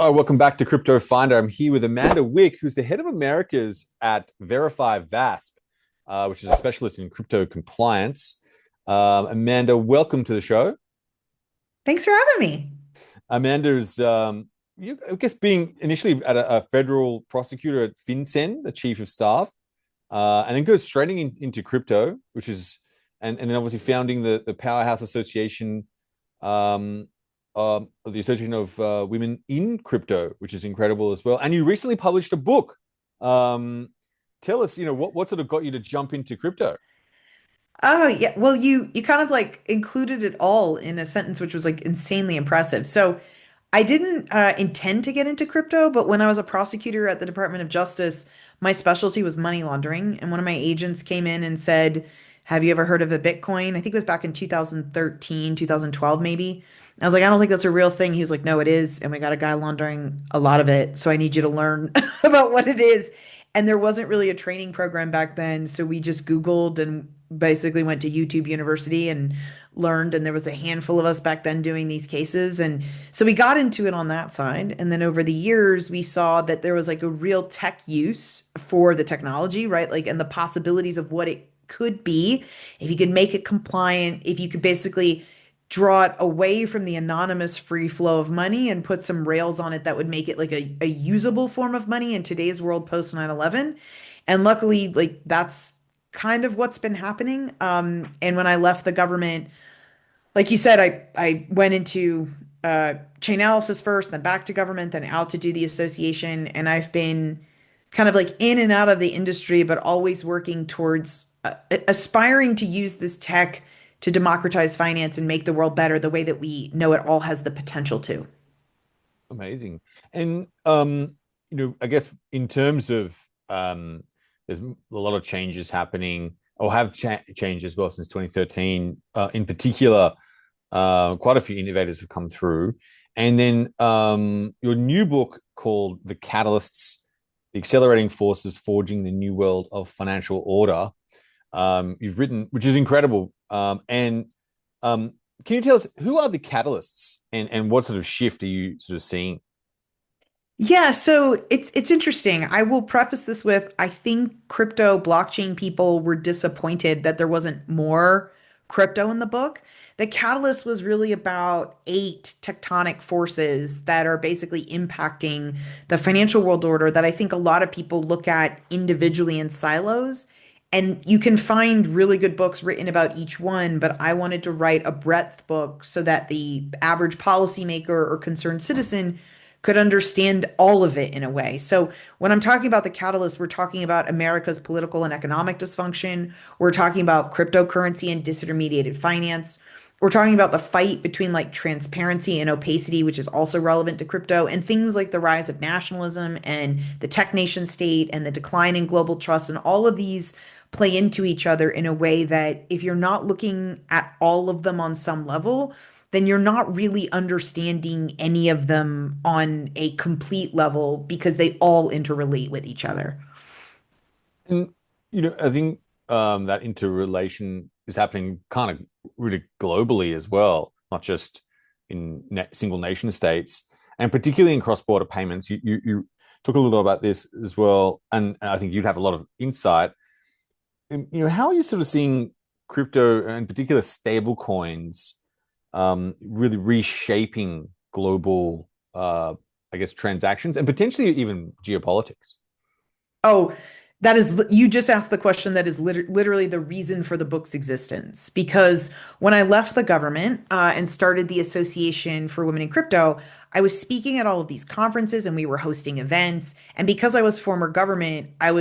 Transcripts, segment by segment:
Oh, welcome back to Crypto Finder. I'm here with Amanda Wick, who's the head of Americas at VerifyVASP, which is a specialist in crypto compliance. Amanda, welcome to the show. Thanks for having me. Amanda's, I guess, being initially at a federal prosecutor at FinCEN, the chief of staff, and then goes straight into crypto, which is, and then obviously founding the Powerhouse Association, um, the Association of Women in Crypto, which is incredible as well. And you recently published a book. Tell us, what sort of got you to jump into crypto? Oh, yeah. Well, you kind of like included it all in a sentence, which was like insanely impressive. So I didn't intend to get into crypto, but when I was a prosecutor at the Department of Justice, my specialty was money laundering. And one of my agents came in and said, "Have you ever heard of a Bitcoin?" I think it was back in 2013, 2012, maybe. I was like, "I don't think that's a real thing." He was like, "No, it is. And we got a guy laundering a lot of it. So I need you to learn about what it is." And there wasn't really a training program back then. So we just Googled and basically went to YouTube University and learned. And there was a handful of us back then doing these cases. And so we got into it on that side. And then over the years, we saw that there was like a real tech use for the technology, right? Like, and the possibilities of what it could be if you could make it compliant, if you could basically draw it away from the anonymous free flow of money and put some rails on it that would make it like a usable form of money in today's world post 9/11. And luckily, like that's kind of what's been happening. And when I left the government, like you said, I went into chain analysis first, then back to government, then out to do the association. And I've been kind of like in and out of the industry, but always working towards aspiring to use this tech to democratize finance and make the world better the way that we know it all has the potential to. Amazing. And I guess in terms of there's a lot of changes happening or have changed as well since 2013. In particular, quite a few innovators have come through. And then your new book called The Catalysts, The Accelerating Forces Forging the New World of Financial Order. You've written, which is incredible. And can you tell us who are the catalysts and what sort of shift are you sort of seeing? Yeah, so it's interesting. I will preface this with I think crypto blockchain people were disappointed that there wasn't more crypto in the book. The catalyst was really about eight tectonic forces that are basically impacting the financial world order that I think a lot of people look at individually in silos. And you can find really good books written about each one, but I wanted to write a breadth book so that the average policymaker or concerned citizen could understand all of it in a way. So when I'm talking about the catalyst, we're talking about America's political and economic dysfunction. We're talking about cryptocurrency and disintermediated finance. We're talking about the fight between like transparency and opacity, which is also relevant to crypto, and things like the rise of nationalism and the tech nation state and the decline in global trust. And all of these play into each other in a way that if you're not looking at all of them on some level, then you're not really understanding any of them on a complete level because they all interrelate with each other. And I think that interrelation is happening kind of really globally as well, not just in single nation states, and particularly in cross-border payments. You talk a little about this as well, and I think you'd have a lot of insight. How are you sort of seeing crypto, and in particular stable coins, really reshaping global, I guess, transactions and potentially even geopolitics? Oh, that is, you just asked the question that is literally the reason for the book's existence. Because when I left the government and started the Association for Women in Crypto, I was speaking at all of these conferences and we were hosting events. And because I was former government, I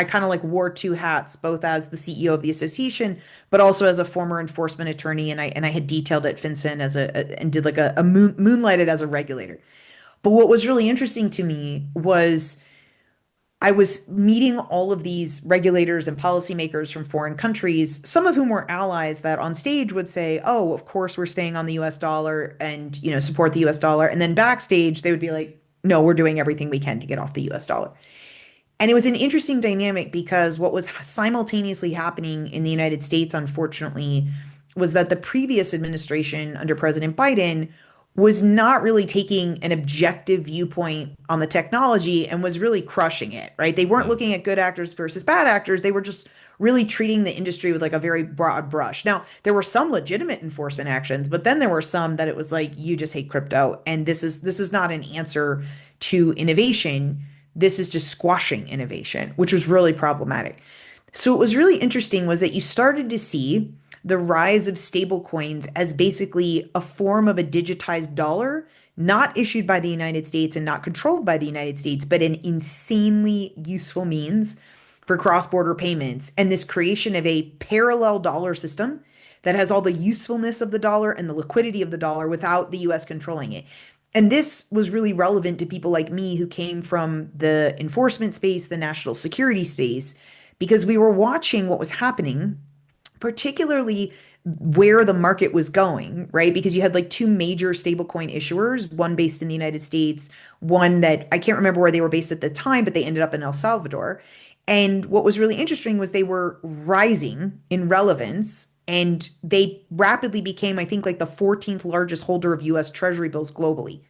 kind of like wore two hats, both as the CEO of the association, but also as a former enforcement attorney. And I had detailed at FinCEN and did like a moonlighted as a regulator. But what was really interesting to me was I was meeting all of these regulators and policymakers from foreign countries, some of whom were allies that on stage would say, "Oh, of course we're staying on the US dollar and, support the US dollar." And then backstage they would be like, "No, we're doing everything we can to get off the US dollar." And it was an interesting dynamic because what was simultaneously happening in the United States, unfortunately, was that the previous administration under President Biden was not really taking an objective viewpoint on the technology and was really crushing it, right? They weren't Mm. looking at good actors versus bad actors. They were just really treating the industry with like a very broad brush. Now, there were some legitimate enforcement actions, but then there were some that it was like you just hate crypto and this is not an answer to innovation. This is just squashing innovation, which was really problematic. So what was really interesting was that you started to see the rise of stablecoins as basically a form of a digitized dollar, not issued by the United States and not controlled by the United States, but an insanely useful means for cross-border payments. And this creation of a parallel dollar system that has all the usefulness of the dollar and the liquidity of the dollar without the US controlling it. And this was really relevant to people like me who came from the enforcement space, the national security space, because we were watching what was happening, particularly where the market was going, right? Because you had like two major stablecoin issuers, one based in the United States, one that I can't remember where they were based at the time, but they ended up in El Salvador. And what was really interesting was they were rising in relevance and they rapidly became, I think, like the 14th largest holder of US Treasury bills globally.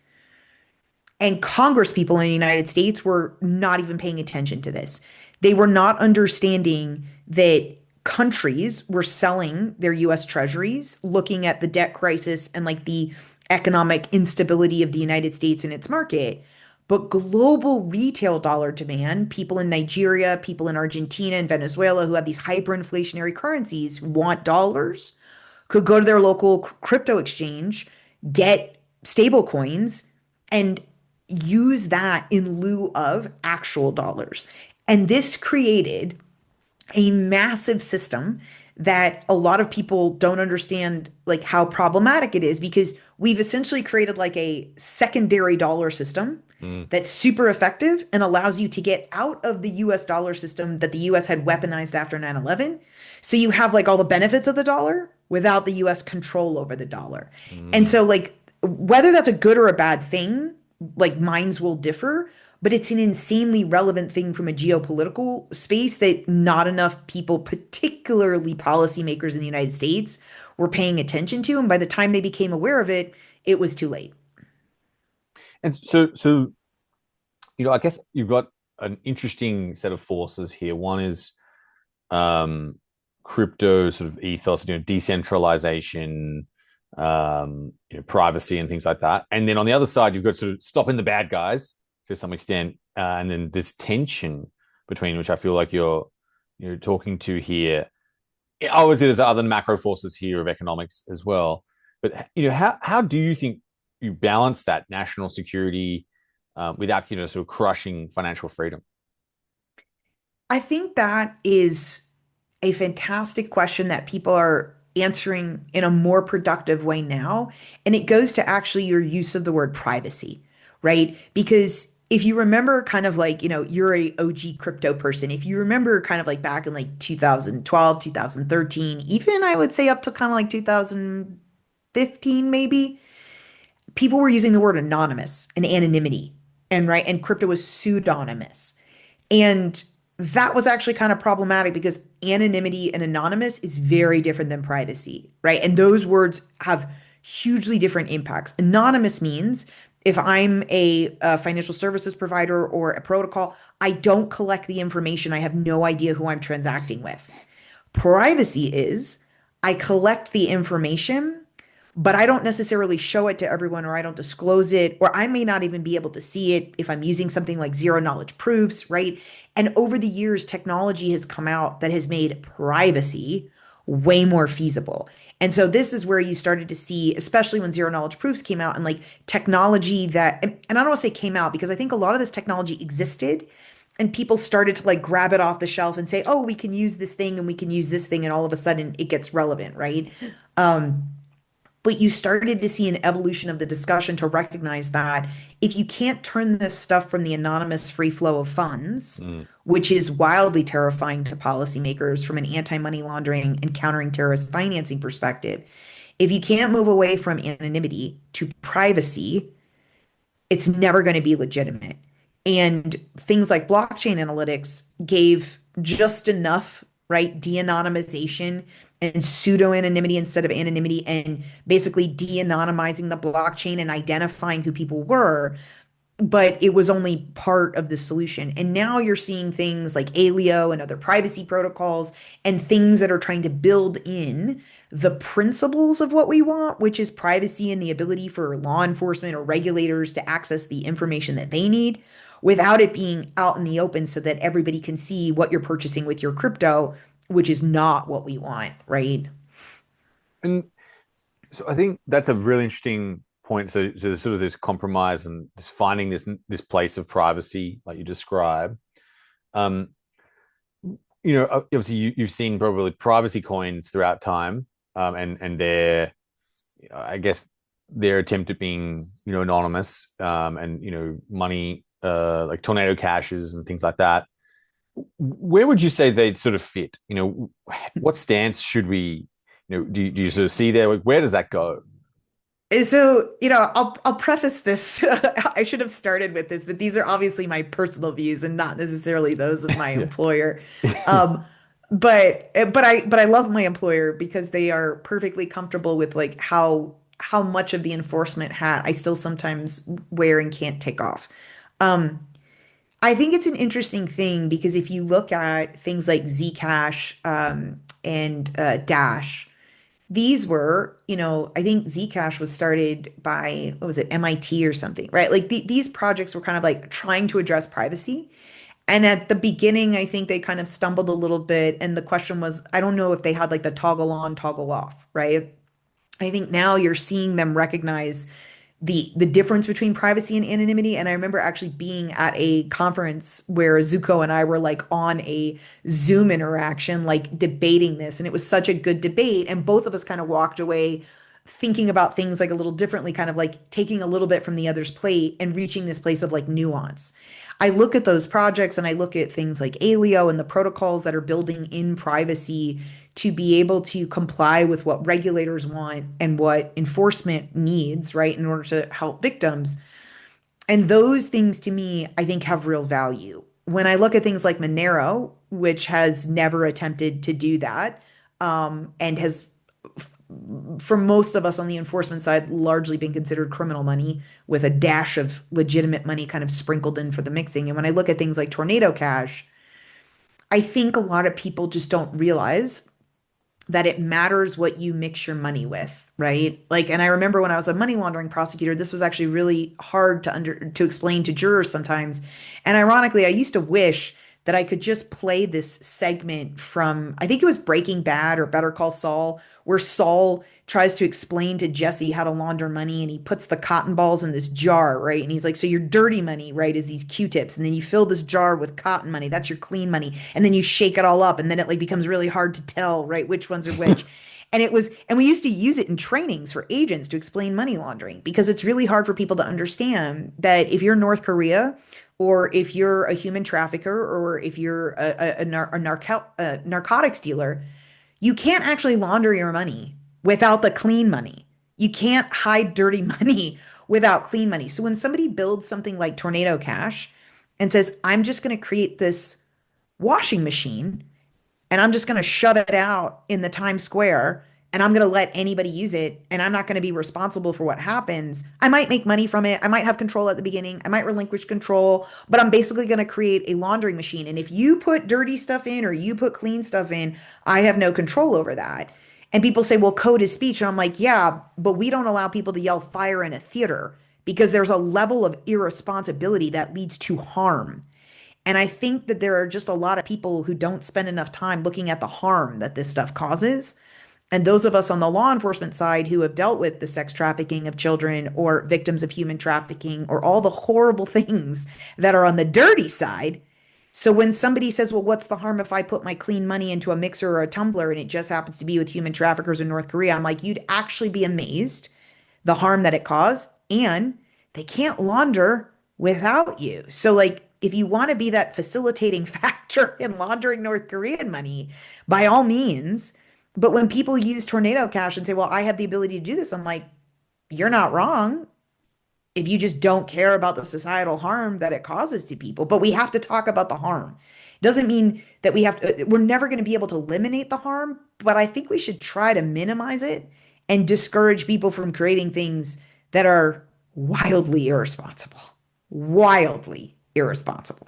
And Congress people in the United States were not even paying attention to this. They were not understanding that countries were selling their US treasuries, looking at the debt crisis and like the economic instability of the United States and its market. But global retail dollar demand, people in Nigeria, people in Argentina and Venezuela who have these hyperinflationary currencies want dollars, could go to their local crypto exchange, get stable coins, and use that in lieu of actual dollars. And this created a massive system that a lot of people don't understand like how problematic it is because we've essentially created like a secondary dollar system Mm. that's super effective and allows you to get out of the US dollar system that the US had weaponized after 9/11. So you have like all the benefits of the dollar without the US control over the dollar. And Mm. so like whether that's a good or a bad thing, like minds will differ, but it's an insanely relevant thing from a geopolitical space that not enough people, particularly policymakers in the United States, were paying attention to. And by the time they became aware of it, it was too late. And so I guess you've got an interesting set of forces here. One is um, crypto sort of ethos, decentralization, privacy, and things like that. And then on the other side, you've got sort of stopping the bad guys to some extent, and then this tension between which I feel like you're talking to here. Obviously, there's other macro forces here of economics as well. But how do you think you balance that national security without sort of crushing financial freedom? I think that is a fantastic question that people are answering in a more productive way now. And it goes to actually your use of the word privacy, right? Because if you remember kind of like, you're a OG crypto person, if you remember kind of like back in like 2012, 2013, even I would say up to kind of like 2015 maybe, people were using the word anonymous and anonymity and right and crypto was pseudonymous. And that was actually kind of problematic because anonymity and anonymous is very different than privacy, right? And those words have hugely different impacts. Anonymous means if I'm a financial services provider or a protocol, I don't collect the information. I have no idea who I'm transacting with. Privacy is I collect the information, but I don't necessarily show it to everyone or I don't disclose it, or I may not even be able to see it if I'm using something like zero knowledge proofs, right? And over the years, technology has come out that has made privacy way more feasible. And so this is where you started to see, especially when zero knowledge proofs came out and like technology that, and I don't want to say came out because I think a lot of this technology existed and people started to like grab it off the shelf and say, oh, we can use this thing and we can use this thing. And all of a sudden it gets relevant, right? Um, but you started to see an evolution of the discussion to recognize that if you can't turn this stuff from the anonymous free flow of funds, Mm. which is wildly terrifying to policymakers from an anti-money laundering and countering terrorist financing perspective, if you can't move away from anonymity to privacy, it's never going to be legitimate. And things like blockchain analytics gave just enough, right, de-anonymization and pseudo anonymity instead of anonymity, and basically de-anonymizing the blockchain and identifying who people were, but it was only part of the solution. And now you're seeing things like Alio and other privacy protocols and things that are trying to build in the principles of what we want, which is privacy and the ability for law enforcement or regulators to access the information that they need without it being out in the open so that everybody can see what you're purchasing with your crypto, which is not what we want, right? And so I think that's a really interesting point. So there's sort of this compromise and just finding this place of privacy, like you describe. Um, Obviously you've seen probably privacy coins throughout time, and their, I guess, their attempt at being, anonymous, and money, like Tornado Cashes and things like that. Where would you say they sort of fit? What stance should we, do you sort of see there? Like, where does that go? So, I'll preface this. I should have started with this, but these are obviously my personal views and not necessarily those of my Yeah. employer. Um, but I love my employer because they are perfectly comfortable with like how much of the enforcement hat I still sometimes wear and can't take off. Um, I think it's an interesting thing because if you look at things like Zcash and Dash, these were, I think Zcash was started by, what was it, MIT or something, right? Like these projects were kind of like trying to address privacy. And at the beginning, I think they kind of stumbled a little bit. And the question was, I don't know if they had like the toggle on, toggle off, right? I think now you're seeing them recognize the difference between privacy and anonymity. And I remember actually being at a conference where Zuko and I were like on a Zoom interaction, like debating this. And it was such a good debate. And both of us kind of walked away thinking about things like a little differently, kind of like taking a little bit from the other's plate and reaching this place of like nuance. I look at those projects and I look at things like Alio and the protocols that are building in privacy to be able to comply with what regulators want and what enforcement needs, right, in order to help victims. And those things to me, I think have real value. When I look at things like Monero, which has never attempted to do that, and has, for most of us on the enforcement side, largely been considered criminal money with a dash of legitimate money kind of sprinkled in for the mixing. And when I look at things like Tornado Cash, I think a lot of people just don't realize that it matters what you mix your money with, right? Like, and I remember when I was a money laundering prosecutor, this was actually really hard to explain to jurors sometimes. And ironically, I used to wish that I could just play this segment from, I think it was Breaking Bad or Better Call Saul, where Saul tries to explain to Jesse how to launder money and he puts the cotton balls in this jar, right? And he's like, so your dirty money, right, is these Q-tips. And then you fill this jar with cotton money. That's your clean money. And then you shake it all up. And then it like becomes really hard to tell, right, which ones are which. And we used to use it in trainings for agents to explain money laundering because it's really hard for people to understand that if you're North Korea or if you're a human trafficker or if you're a narcotics dealer, you can't actually launder your money without the clean money. You can't hide dirty money without clean money. So when somebody builds something like Tornado Cash and says, I'm just going to create this washing machine and I'm just going to shove it out in the Times Square and I'm going to let anybody use it and I'm not going to be responsible for what happens. I might make money from it. I might have control at the beginning. I might relinquish control, but I'm basically going to create a laundering machine. And if you put dirty stuff in or you put clean stuff in, I have no control over that. And people say, well, code is speech. And I'm like, yeah, but we don't allow people to yell fire in a theater because there's a level of irresponsibility that leads to harm. And I think that there are just a lot of people who don't spend enough time looking at the harm that this stuff causes. And those of us on the law enforcement side who have dealt with the sex trafficking of children or victims of human trafficking or all the horrible things that are on the dirty side. So when somebody says, well, what's the harm if I put my clean money into a mixer or a tumbler and it just happens to be with human traffickers in North Korea? I'm like, you'd actually be amazed the harm that it caused. And they can't launder without you. So, like, if you want to be that facilitating factor in laundering North Korean money, by all means. But when people use Tornado Cash and say, well, I have the ability to do this, I'm like, you're not wrong if you just don't care about the societal harm that it causes to people. But we have to talk about the harm. Doesn't mean that we're never going to be able to eliminate the harm, but I think we should try to minimize it and discourage people from creating things that are wildly irresponsible. Wildly irresponsible.